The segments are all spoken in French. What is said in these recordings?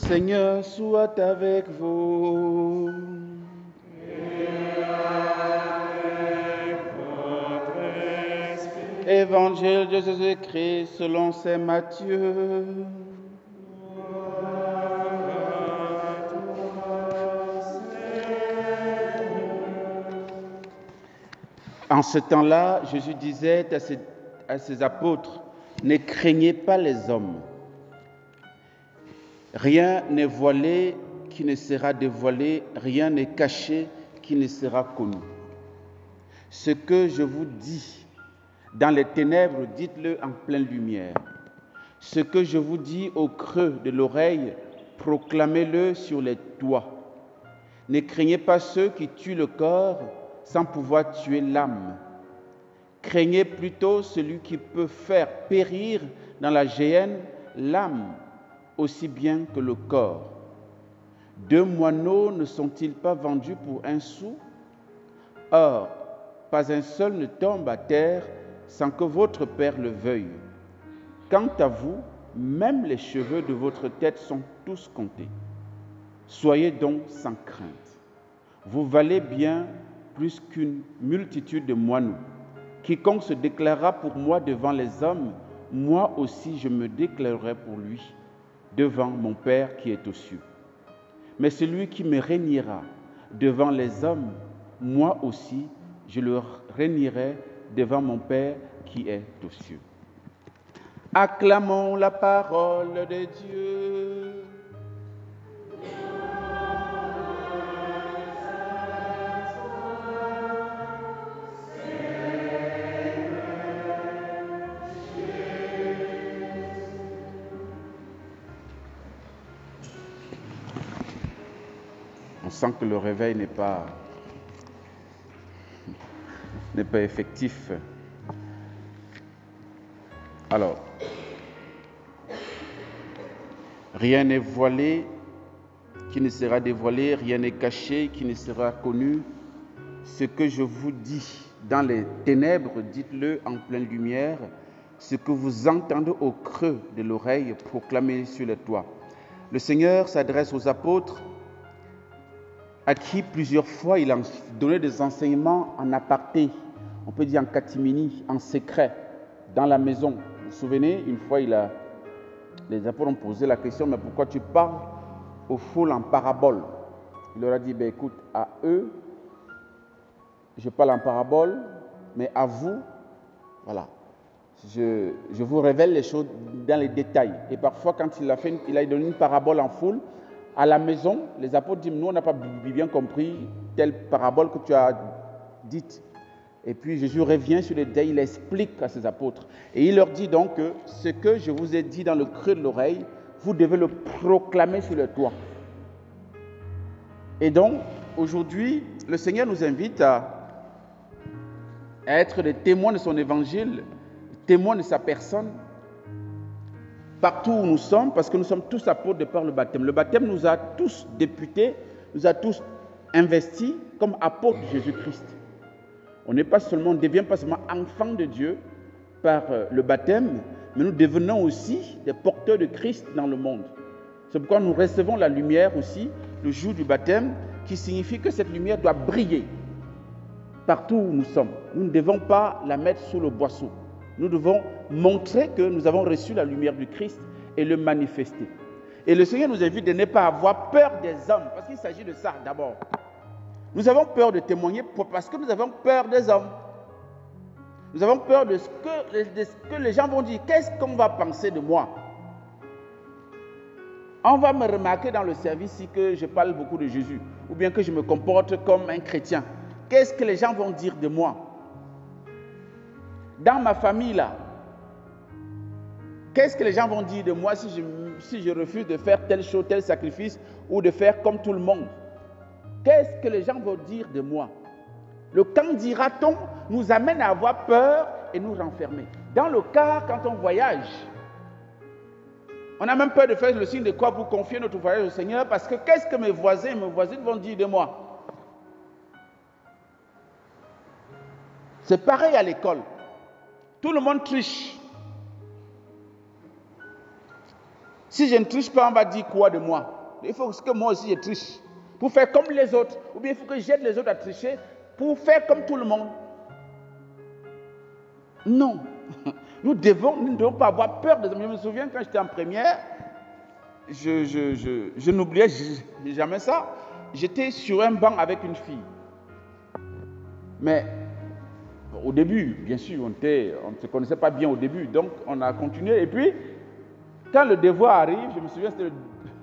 Seigneur soit avec vous. Et avec votre esprit. Évangile de Jésus-Christ selon saint Matthieu. En ce temps-là, Jésus disait à ses apôtres, « Ne craignez pas les hommes. Rien n'est voilé qui ne sera dévoilé, rien n'est caché qui ne sera connu. Ce que je vous dis dans les ténèbres, dites-le en pleine lumière. Ce que je vous dis au creux de l'oreille, proclamez-le sur les toits. Ne craignez pas ceux qui tuent le corps sans pouvoir tuer l'âme. Craignez plutôt celui qui peut faire périr dans la géhenne l'âme aussi bien que le corps. 2 moineaux ne sont-ils pas vendus pour 1 sou? Or, pas un seul ne tombe à terre sans que votre Père le veuille. Quant à vous, même les cheveux de votre tête sont tous comptés. Soyez donc sans crainte. Vous valez bien plus qu'une multitude de moineaux. Quiconque se déclarera pour moi devant les hommes, moi aussi je me déclarerai pour lui devant mon Père qui est aux cieux. Mais celui qui me régnera devant les hommes, moi aussi je le régnerai devant mon Père qui est aux cieux. Acclamons la parole de Dieu. On sent que le réveil n'est pas effectif. Alors, rien n'est voilé qui ne sera dévoilé, rien n'est caché qui ne sera connu. Ce que je vous dis dans les ténèbres, dites-le en pleine lumière. Ce que vous entendez au creux de l'oreille, proclamez sur les toits. Le Seigneur s'adresse aux apôtres à qui plusieurs fois il a donné des enseignements en aparté, on peut dire en catimini, en secret, dans la maison. Vous vous souvenez, une fois les apôtres ont posé la question, mais pourquoi tu parles aux foules en parabole? Il leur a dit, écoute, à eux, je parle en parabole, mais à vous, voilà, je vous révèle les choses dans les détails. Et parfois, quand il a donné une parabole en foule, à la maison, les apôtres disent, nous, on n'a pas bien compris telle parabole que tu as dite. Et puis Jésus revient sur les détails, il explique à ses apôtres. Et il leur dit donc que ce que je vous ai dit dans le creux de l'oreille, vous devez le proclamer sur le toit. Et donc, aujourd'hui, le Seigneur nous invite à être des témoins de son évangile, témoins de sa personne, partout où nous sommes, parce que nous sommes tous apôtres de par le baptême. Le baptême nous a tous députés, nous a tous investis comme apôtres de Jésus-Christ. On ne devient pas seulement enfants de Dieu par le baptême, mais nous devenons aussi des porteurs de Christ dans le monde. C'est pourquoi nous recevons la lumière aussi le jour du baptême, qui signifie que cette lumière doit briller partout où nous sommes. Nous ne devons pas la mettre sous le boisseau. Nous devons montrer que nous avons reçu la lumière du Christ et le manifester. Et le Seigneur nous invite de ne pas avoir peur des hommes, parce qu'il s'agit de ça d'abord. Nous avons peur de témoigner parce que nous avons peur des hommes. Nous avons peur de ce que les gens vont dire. Qu'est-ce qu'on va penser de moi? On va me remarquer dans le service si que je parle beaucoup de Jésus, ou bien que je me comporte comme un chrétien. Qu'est-ce que les gens vont dire de moi? Dans ma famille là, qu'est-ce que les gens vont dire de moi si je refuse de faire telle chose, tel sacrifice, ou de faire comme tout le monde? Qu'est-ce que les gens vont dire de moi? Le quand dira-t-on nous amène à avoir peur et nous renfermer. Dans le cas, quand on voyage, on a même peur de faire le signe de croix pour confier notre voyage au Seigneur, parce que qu'est-ce que mes voisins et mes voisines vont dire de moi? C'est pareil à l'école. Tout le monde triche. Si je ne triche pas, on va dire quoi de moi? il faut que moi aussi je triche pour faire comme les autres, ou bien il faut que j'aide les autres à tricher pour faire comme tout le monde. Non. Nous ne devons pas avoir peur des hommes. Je me souviens quand j'étais en première, je n'oubliais jamais ça. J'étais sur un banc avec une fille. Mais au début, bien sûr, on ne se connaissait pas bien au début, donc on a continué. Et puis, quand le devoir arrive, je me souviens, c'était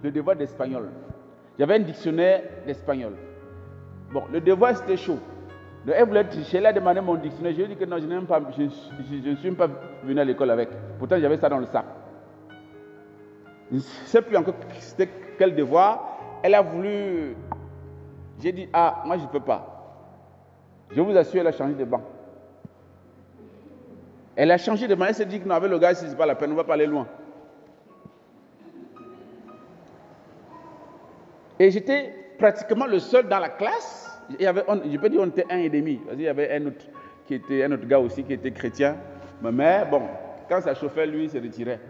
le devoir d'espagnol. J'avais un dictionnaire d'espagnol. Bon, le devoir, c'était chaud. Donc, elle voulait tricher, elle a demandé mon dictionnaire. Je lui ai dit que non, je ne suis même pas venu à l'école avec. Pourtant, j'avais ça dans le sac. Je ne sais plus encore c'était quel devoir. Elle a voulu... J'ai dit, ah, moi, je ne peux pas. Je vous assure, elle a changé de banc. Elle a changé de banc. Elle s'est dit que non, avec le gars, ce n'est pas la peine, on ne va pas aller loin. Et j'étais pratiquement le seul dans la classe. Je peux dire on était 1,5. Il y avait un autre gars aussi qui était chrétien. Mais bon, quand ça chauffait, lui, il se retirait.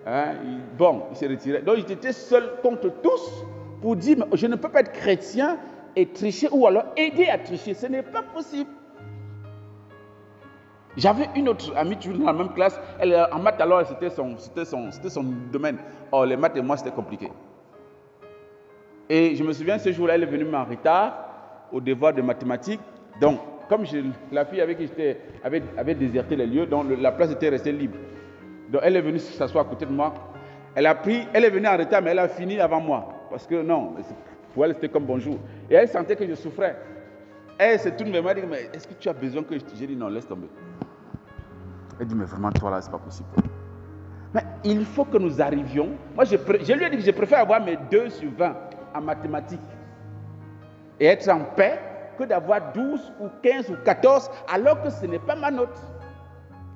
Il se retirait. Donc j'étais seul contre tous pour dire, mais je ne peux pas être chrétien et tricher ou alors aider à tricher. Ce n'est pas possible. J'avais une autre amie toujours dans la même classe. Elle, en maths, alors, c'était son domaine. Oh, les maths et moi, c'était compliqué. Et je me souviens, ce jour-là, elle est venue en retard au devoir de mathématiques. Donc, comme la fille avec qui j'étais avait déserté les lieux, donc la place était restée libre. Donc, elle est venue s'asseoir à côté de moi. Elle est venue en retard, mais elle a fini avant moi. Parce que non, pour elle, c'était comme bonjour. Et elle sentait que je souffrais. Elle se tourne vers moi et dit, mais est-ce que tu as besoin que je te... J'ai dit, non, laisse tomber. Elle dit, mais vraiment, toi là, c'est pas possible. Mais il faut que nous arrivions. Moi, je lui ai dit que je préfère avoir mes 2 sur 20 en mathématiques et être en paix que d'avoir 12 ou 15 ou 14 alors que ce n'est pas ma note.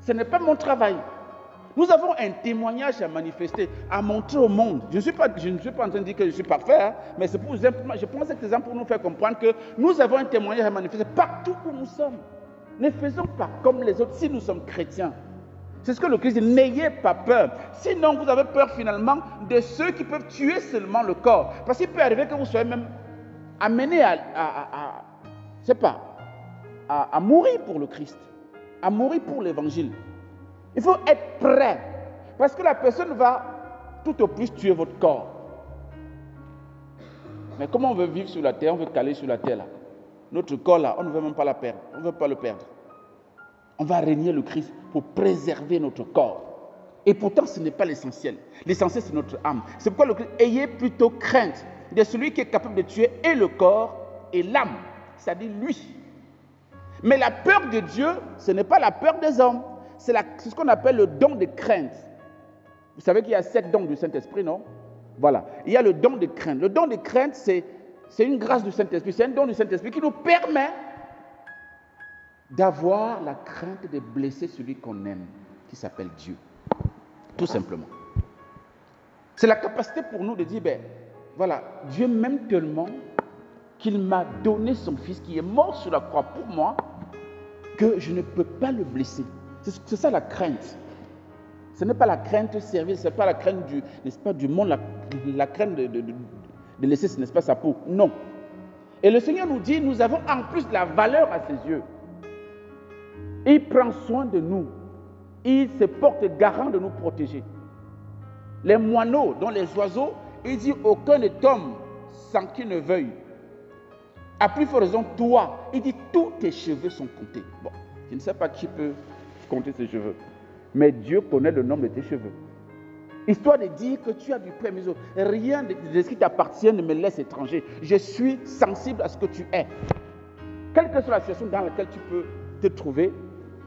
Ce n'est pas mon travail. Nous avons un témoignage à manifester, à montrer au monde. Je ne suis pas en train de dire que je suis parfait, hein, mais c'est pour je prends cet exemple pour nous faire comprendre que nous avons un témoignage à manifester partout où nous sommes. Ne faisons pas comme les autres si nous sommes chrétiens. C'est ce que le Christ dit, n'ayez pas peur. Sinon, vous avez peur finalement de ceux qui peuvent tuer seulement le corps. Parce qu'il peut arriver que vous soyez même amené à mourir pour le Christ, à mourir pour l'évangile. Il faut être prêt. Parce que la personne va tout au plus tuer votre corps. Mais comment on veut vivre sur la terre? On veut caler sur la terre là. Notre corps là, on ne veut même pas la perdre. On ne veut pas le perdre. On va régner le Christ pour préserver notre corps. Et pourtant, ce n'est pas l'essentiel. L'essentiel, c'est notre âme. C'est pourquoi le Christ, ayez plutôt crainte de celui qui est capable de tuer et le corps et l'âme. C'est-à-dire lui. Mais la peur de Dieu, ce n'est pas la peur des hommes. C'est ce qu'on appelle le don de crainte. Vous savez qu'il y a 7 dons du Saint-Esprit, non? Voilà. Il y a le don de crainte. Le don de crainte, c'est une grâce du Saint-Esprit. C'est un don du Saint-Esprit qui nous permet d'avoir la crainte de blesser celui qu'on aime, qui s'appelle Dieu. Tout simplement. C'est la capacité pour nous de dire, voilà, Dieu m'aime tellement qu'il m'a donné son Fils qui est mort sur la croix pour moi, que je ne peux pas le blesser. C'est ça la crainte. Ce n'est pas la crainte servile, ce n'est pas la crainte du monde, la crainte de laisser, n'est-ce pas, sa peau. Non. Et le Seigneur nous dit, nous avons en plus de la valeur à ses yeux. Il prend soin de nous. Il se porte garant de nous protéger. Les moineaux, dont les oiseaux, il dit, aucun ne tombe sans qu'il ne veuille. À plus forte raison, toi, il dit, tous tes cheveux sont comptés. Bon, je ne sais pas qui peut compter ses cheveux, mais Dieu connaît le nombre de tes cheveux. Histoire de dire que tu as du prémiso. Rien de ce qui t'appartient ne me laisse étranger. Je suis sensible à ce que tu es. Quelle que soit la situation dans laquelle tu peux te trouver,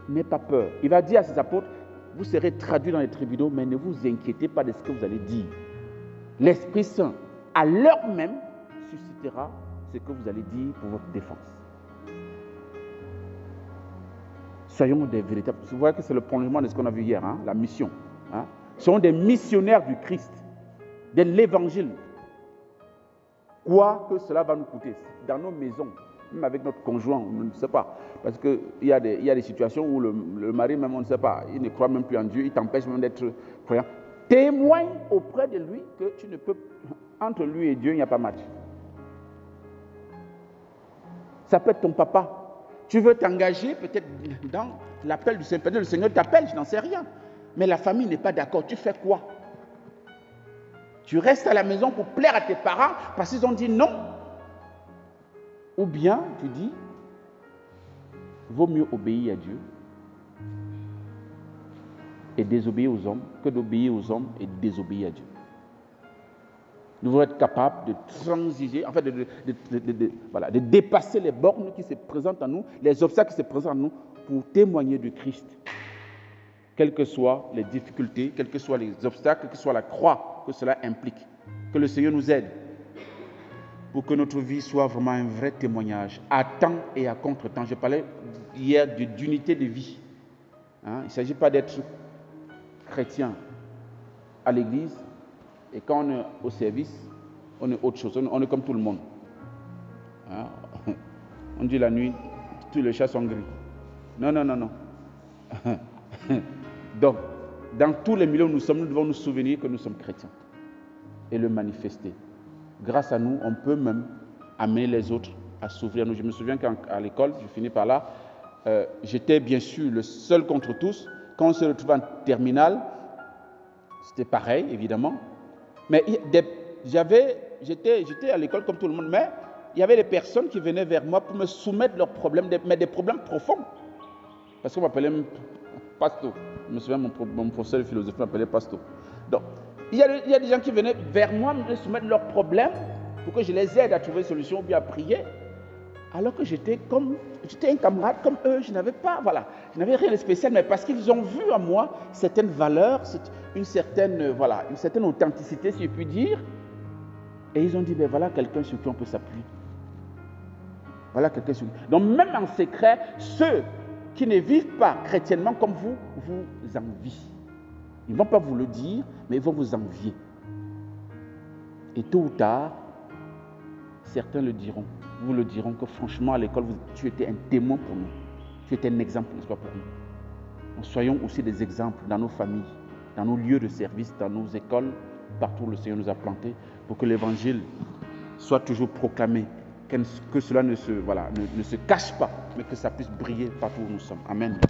n'aie pas peur. Il va dire à ses apôtres, vous serez traduits dans les tribunaux, mais ne vous inquiétez pas de ce que vous allez dire. L'Esprit Saint, à l'heure même, suscitera ce que vous allez dire pour votre défense. Soyons des véritables. Vous voyez que c'est le prolongement de ce qu'on a vu hier, hein, la mission. Hein. Soyons des missionnaires du Christ, de l'Évangile. Quoi que cela va nous coûter, dans nos maisons, même avec notre conjoint, on ne sait pas. Parce qu'il y a des situations où le mari, même on ne sait pas, il ne croit même plus en Dieu, il t'empêche même d'être croyant. Témoigne auprès de lui que tu ne peux Entre lui et Dieu, il n'y a pas match. Ça peut être ton papa. Tu veux t'engager peut-être dans l'appel du Seigneur. Peut-être le Seigneur t'appelle, je n'en sais rien. Mais la famille n'est pas d'accord. Tu fais quoi? Tu restes à la maison pour plaire à tes parents parce qu'ils ont dit non? Ou bien tu dis, vaut mieux obéir à Dieu et désobéir aux hommes que d'obéir aux hommes et désobéir à Dieu. Nous devons être capables de transiger, en fait de dépasser les bornes qui se présentent à nous, les obstacles qui se présentent à nous pour témoigner de Christ. Quelles que soient les difficultés, quels que soient les obstacles, quelle que soit la croix que cela implique. Que le Seigneur nous aide pour que notre vie soit vraiment un vrai témoignage, à temps et à contre-temps. Je parlais hier d'unité de vie. Il ne s'agit pas d'être chrétien à l'église et quand on est au service, on est autre chose, on est comme tout le monde. On dit la nuit, tous les chats sont gris. Non. Donc, dans tous les milieux où nous sommes, nous devons nous souvenir que nous sommes chrétiens et le manifester. Grâce à nous, on peut même amener les autres à s'ouvrir. Je me souviens qu'à l'école, je finis par là, j'étais bien sûr le seul contre tous. Quand on se retrouvait en terminale, c'était pareil, évidemment. Mais j'étais à l'école comme tout le monde, mais il y avait des personnes qui venaient vers moi pour me soumettre leurs problèmes, mais des problèmes profonds. Parce qu'on m'appelait Pasto. Je me souviens, mon professeur de philosophie m'appelait Pasto. Donc, il y a des gens qui venaient vers moi me soumettre leurs problèmes pour que je les aide à trouver une solution ou bien à prier. Alors que j'étais un camarade comme eux, je n'avais rien de spécial, mais parce qu'ils ont vu en moi certaines valeurs, une certaine authenticité, si je puis dire. Et ils ont dit, voilà quelqu'un sur qui on peut s'appuyer. Voilà quelqu'un sur qui. Donc même en secret, ceux qui ne vivent pas chrétiennement comme vous envient. Ils ne vont pas vous le dire, mais ils vont vous envier. Et tôt ou tard, certains vous le diront que franchement à l'école, tu étais un témoin pour nous. Tu étais un exemple, n'est-ce pas, pour nous. Donc, soyons aussi des exemples dans nos familles, dans nos lieux de service, dans nos écoles, partout où le Seigneur nous a plantés, pour que l'évangile soit toujours proclamé, que cela ne se cache pas, mais que ça puisse briller partout où nous sommes. Amen.